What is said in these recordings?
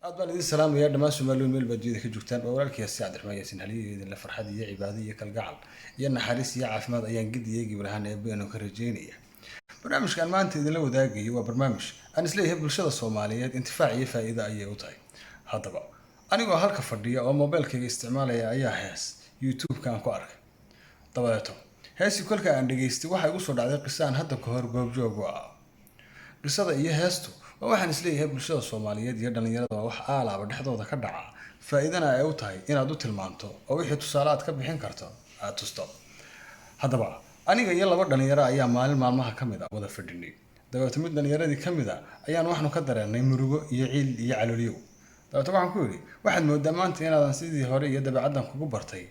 aad baan idin salaamayaa dhammaan Soomaaliyeed meel baadiyada ka joogtaan oo walaalkiisa si Cabdiraxmaan Yaasin Haliyeed la farxad iyo cibaado iyo kalgacal iyo naxariis iyo caafimaad ayaan gidiyay Ibraahim Eebeen oo ka rajeynaya barnaamijkan maanta idinla wadaagayo waa barnaamij aan isleeyahay bulshada Soomaaliyeed intifaac iyo faa'iido ayay u tahay haddaba anigoo halka fadhiya oo mobilkayga isticmaalaya ayaa hees YouTube-ka aan ku arkay dabadeeto heesi kolka aan dhageystay waxa igu soo dhacday qisaan hadda ka hor goobjoog ah qisada iyo heestu waxaan isleeyahay bulshada Soomaaliyeed iyo dhalinyarada wax aalaaba dhexdooda ka dhaca faa'iidana ay u tahay inaad u tilmaanto oo wixii tusaale aad ka bixin karto aad tusto haddaba aniga iyo laba dhalinyaro ayaa maalin maalmaha ka mid ah wada fadhinay dabeeto mid dhalinyaradii ka mid ah ayaan waxnu ka dareennay murugo iyo ciil iyo calooliyo dabeeto waxaan ku yidhi waxaad moodaa maanta inaadan sidii hore iyo dabeecaddan kugu bartay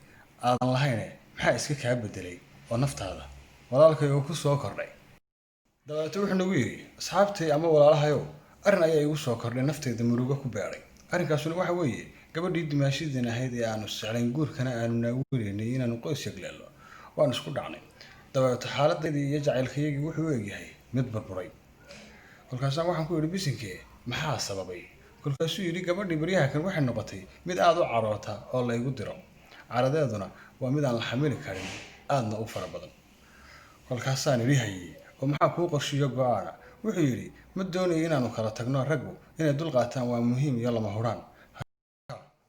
aadan lahayn maxaa iska kaa bedelay oo naftaada walaalkay oo ku soo kordhay dabeeto wuxuu nagu yidhi asxaabtay ama walaalahayow arrin ayaa igu soo kordhay naftayda murugo ku beeray arrinkaasuna waxa weeye gabadhii dimaashidiin ahayd ee aanu siclayn guurkana aanu naaguureynay inaanu qoys yagleelno waan isku dhacnay dabeeto xaaladdeedii iyo jacaylkayagii wuxuu u egyahay mid burburay kolkaasaan waxaan ku yidhi bisinkee maxaa sababay kolkaasuu yidhi gabadhii baryaha kan waxay noqotay mid aad u caroota oo la igu diro caradeeduna waa mid aan la xamili karin aadna u fara badan kolkaasaan idhi hayey oo maxaa kuu qorshiyo go-aana wuxuu yidhi ma doonayo inaanu kala tagno raggu inay dul qaataan waa muhiim iyo lama huraan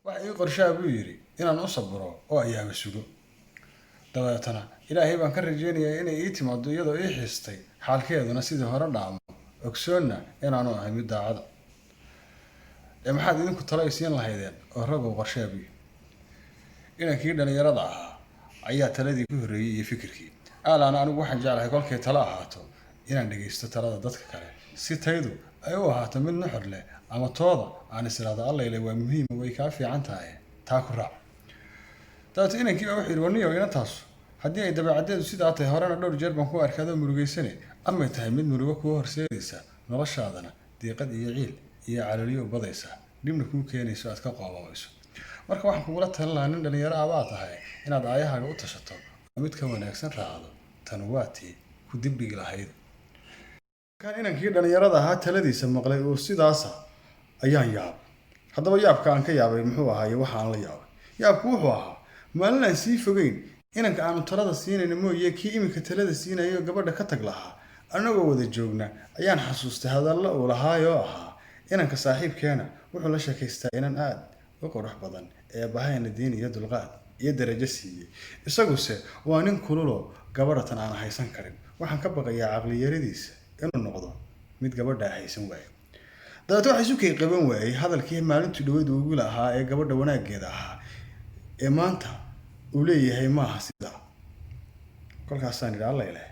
waxa ii qorshaa buu yidhi inaan u saburo oo ayaaba sugo dabeetana ilaahay baan ka rajeynayaa inay ii timaado iyadoo ii xiistay xaalkeeduna sidii hore dhaamo ogsoonna inaanu ahay mid daacada maxaad idinku talo isiin lahaydeen oo raggu qorshaabi inankii dhalinyarada ahaa ayaa taladii ku horreeyey iyo fikirkii aalaana anigu waxaan jeclahay kolkay talo ahaato inaan dhegaysto talada dadka kale si taydu ay u ahaato mid nuxur leh ama tooda aan israado allayle waa muhiim way kaa fiican tahay taa ku raac dabeeto inankii baa wuxuu yidhi warniyow inantaas haddii ay dabeecaddeedu sidaa tahay horena dhowr jeer baan ku arkaadoo murugaysane amay tahay mid murugo kuu horseedaysa noloshaadana diiqad iyo ciil iyo calooliyo badaysa dhibna kuu keenayso aad ka qoobamayso marka waxaan kugula talin lahaa nin dhalinyaro abaa tahay inaad aayahaaga u tashato oo mid ka wanaagsan raacdo tan waa tii ku dibdhigi lahayd kan inankii dhalinyarada ahaa taladiisa maqlay oo sidaasa ayaan yaabay haddaba yaabka aan ka yaabay muxuu ahaaye waxa aan la yaabay yaabku wuxuu ahaa maalin aan sii fogeyn inanka aanu talada siinayna mooye kii iminka talada siinayo gabadha ka tag lahaa annagoo wada joogna ayaan xasuustay hadallo uu lahaayoo ahaa inanka saaxiibkeena wuxuu la sheekaystaa inan aad u qurux badan ee bahayna diin iyo dulqaad iyo darajo siiyey isaguse waa nin kululoo gabadhatan aan haysan karin waxaan ka baqayaa caqliyaradiisa inuu noqdo mid gabadhaa haysan waayo dabeeto waxa isukay qaban waayey hadalkii maalintii dhaweyd ugu lahaa ee gabadha wanaaggeeda ahaa ee maanta uu leeyahay maaha sidaa kolkaasaan idhi alla ileh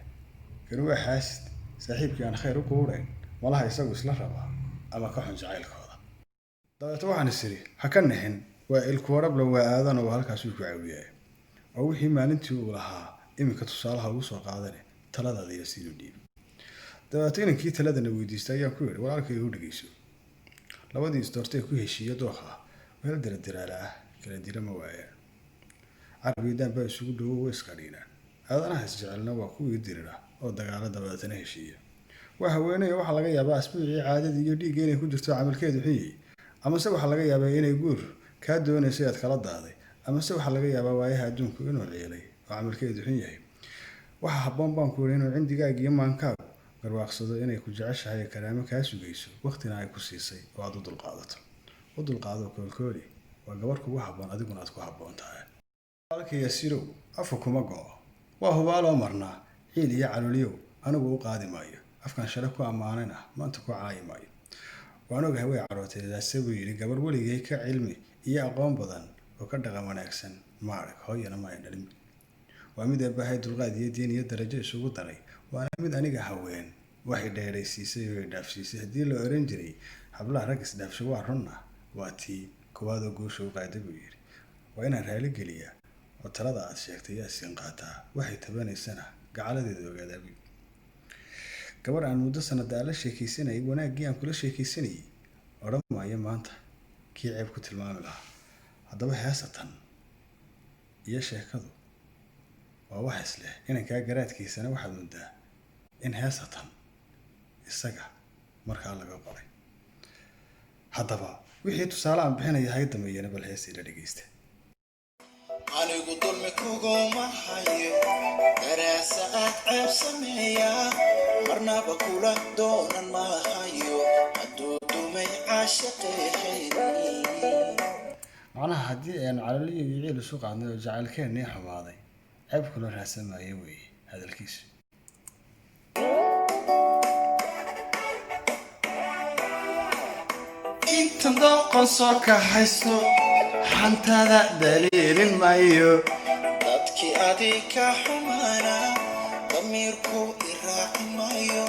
kani waa xaasid saaxiibkii aan khayr u quudhayn malaha isagu isla rabaa ama ka xun jacaylkooda dabeeto waxaan is idhi ha ka nixin waa ilkuwarabla waa aadan oo halkaasuu ku caawiyay oo wixii maalintii uu lahaa iminka tusaalaha ugu soo qaadane taladaada iyo siduu dhiibi dabeeto inankii taladana weydiistay ayaan ku yidhi walaalkay u dhegeyso labadii isdoortee ku heshiiya dooqa meel diradiraala ah kala dira ma waayaan carbiidaan baa isugu dhowo way iska dhiinaan aadanaha isjecelna waa kuwii dirira oo dagaalo dabeetana heshiiya waa haweenaya waxaa laga yaabaa asbuucii caadadii iyo dhiigga inay ku jirto camalkeedu xuyey amase waxaa laga yaabaa inay guur kaa doonayso aad kala daaday amase waxaa laga yaabaa waayaha adduunku inuu ciilay oo camalkeedu xun yahay waxa habboon baan ku yidhi inuu cindigaaga iyo maankaagu garwaaqsado inay ku jeceshahay ee karaamo kaa sugayso waqtina ay ku siisay oo aad u dulqaadato u dulqaado koolkooli waa gabarh kugu habboon adiguna aad ku habboon tahay walaalkaya sirow afka kuma go'o waa hubaaloo marnaa ciil iyo calooliyow anigu u qaadi maayo afkan shale ku ammaanayna maanta ku caayi maayo waan ogahay way carooteedaase buu yidhi gabarh weligay ka cilmi iyo aqoon badan oo ka dhaqan wanaagsan ma arag hooyana ma ay dhalin waa mid eebbahay dulqaad iyo diin iyo darajo isugu daray waana mid aniga haween waxay dheeraysiisay oo ay dhaafsiisay haddii la oran jiray hablaha rag isdhaafsho waa runna waa tii kuwaadoo guusha u qaada buu yidhi waa inaan raali geliyaa oo talada aad sheegtay yaa siin qaataa waxay tabanaysana gacaladeeda ogaadaabi gabar aan muddo sanada la sheekaysanayay wanaaggii aan kula sheekaysanayay odhan maayo maanta kii ceeb ku tilmaami lahaa haddaba heesatan iyo sheekadu waa wax isleh inankaa garaadkiisana waxaad moodaa in heesatan isaga markaa laga qoray haddaba wixii tusaale aan bixinaya hay dameeyana bal hees ila dhegeysta. anigu dulmi kuguma hayo daraasaad ceeb sameeya marnaba kula doonan maahayo hadduu dumay caashaqeehayni macnaha haddii aynu calaliyo iyo ciil isu qaadnay oo jacaylkeennii xumaaday ceeb kula raadsan maayo weeye hadalkiisu. intan doqon soo kaxaysto xantada daliilin maayo dadkii adika xumaana damiirku iraaci maayo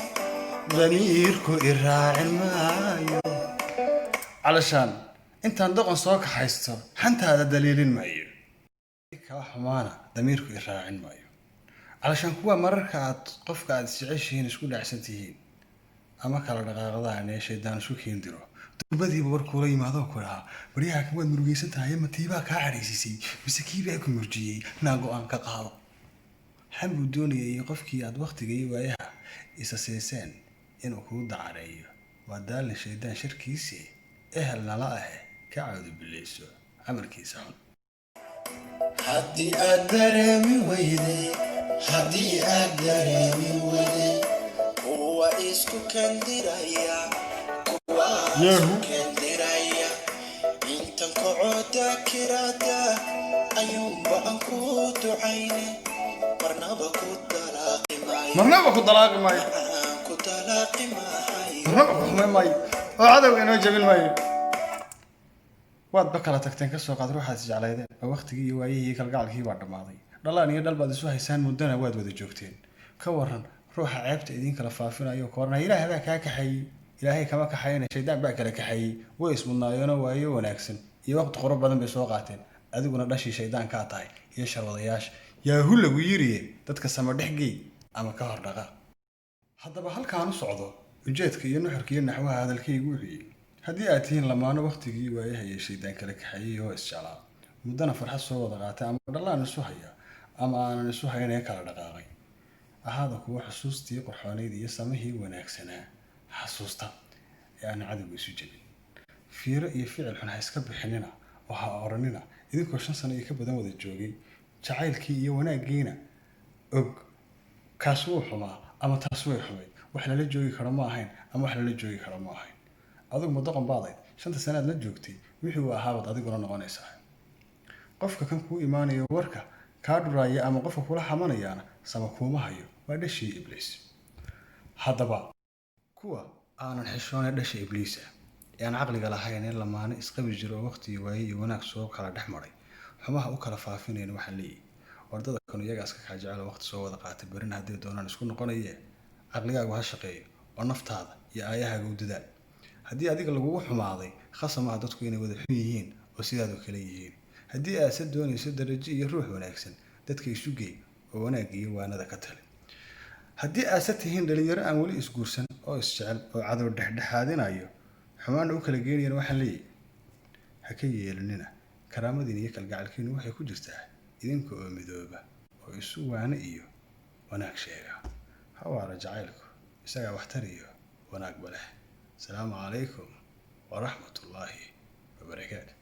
damiirku iraacin maayo. calashaan intaan doqon soo kaxaysto xantaada daliilin maayo kaa xumaana damiirku iraacin maayo. calashaan kuwa mararka aad qofka aad isjeceshihiin isku dhacsan tihiin ama kala dhaqaaqdaan ee shaydaan isu keendiro durbadiiba warkuula yimaadoo ku dhahaa baryaha kamaad murugaysan tahay ma tiibaa kaa cadhaysisay mise kiibaa ku murjiyey naa go-aan ka qaado. waxaan buu doonayay qofkii aad wakhtiga iyo waayaha isa siiseen inuu kuu dacareeyo waa daalin shaydaan sharkiisii ehel nala ah ka cawdo bileyso camalkiisa xun. haddii aad dareemi weyday kuwa isku kandiraya kendiraya intan kacooda kirada ayuunba aan ku ducayne marnaba ku dalaaqi maayo marnaba ku dalaaqi maayo marnaba ku xumay maayo oo cadowga inoo jabin maayo. waadba kala tagteen kasoo qaad ruuxaad isjeclaydeen oo wakhtigii iyo waayihii kalgacalkii baa dhammaaday dhalaan iyo dhal baad isu haysaan muddana waad wada joogteen. ka waran ruuxa ceebta idiin kala faafinayo koorna ilaah baa kaa kaxeeyey ilaahay kama kaxayna shaydaan baa kala kaxeeyey way ismudnaayeeno waayo wanaagsan iyo waqti qurux badan bay soo qaateen adiguna dhashii shaydaan kaa tahay iyo sharwadayaasha yaahu lagu yiriye dadka sama dhexgey ama ka hor dhaqa. haddaba halkaan u socdo ujeedka iyo nuxurka iyo naxwaha hadalkaygu wixii haddii aad tihiin lamaano wakhtigii waayaha iyo shaydaan kala kaxeeyey oo isjeclaa muddana farxad soo wada qaatay ama dhallaan isu haya ama aanan isu hayn ee kala dhaqaaqay ahaada kuwa xusuustii qurxoonayd iyo samihii wanaagsanaa xasuusta ee aan cadowga isu jebin. fiiro iyo ficil xun ha iska bixinina oo ha oranina idinkoo 5 sano iyo ka badan wada joogay jacaylkii iyo wanaaggiina og kaas wuu xumaa ama taas way xumayd wax lala joogi karo ma ahayn ama wax lala joogi karo ma ahayn. adigu ma doqon baadayd 5 sanaad la joogtay wixii uu ahaabad adiguna noqonaysaa. qofka kan kuu imaanayo warka kaa dhuraaya ama qofka kula xamanayaana sama kuuma hayo waa dhashii ibliis. haddaba kuwa aanan xishoonay dhasha ibliisa ee aan caqliga lahayn in lamaane isqabi jiro oo waqtigii waaye iyo wanaag soo kala dhex maray xumaha u kala faafinayna waxaa leeyihi wardada kanu iyaga iska kaa jecel waqti soo wada qaatay berina hadday doonaan isku noqonayee caqligaagu ha shaqeeyo oo naftaada iyo aayahaaga u dadaal. haddii adiga lagugu xumaaday khasamaha dadku inay wada xun yihiin oo sidaadoo kale yihiin. haddii aad se doonayso darajo iyo ruux wanaagsan dadka isu geey oo wanaagga iyo waanada ka tali. haddii aad se tihiin dhalinyaro aan weli isguursan oo isjecel oo cadow dhexdhexaadinayo xumaana u kala geenayana waxaan leeyahay ha ka yeelanina karaamadiina iyo kalgacalkiinu waxay ku jirtaa idinka oo midooba oo isu waane iyo wanaag sheega. ha waara jacaylku isagaa waxtar iyo wanaagba leh. asalaamu calaykum waraxmatullaahi wabarakaatu.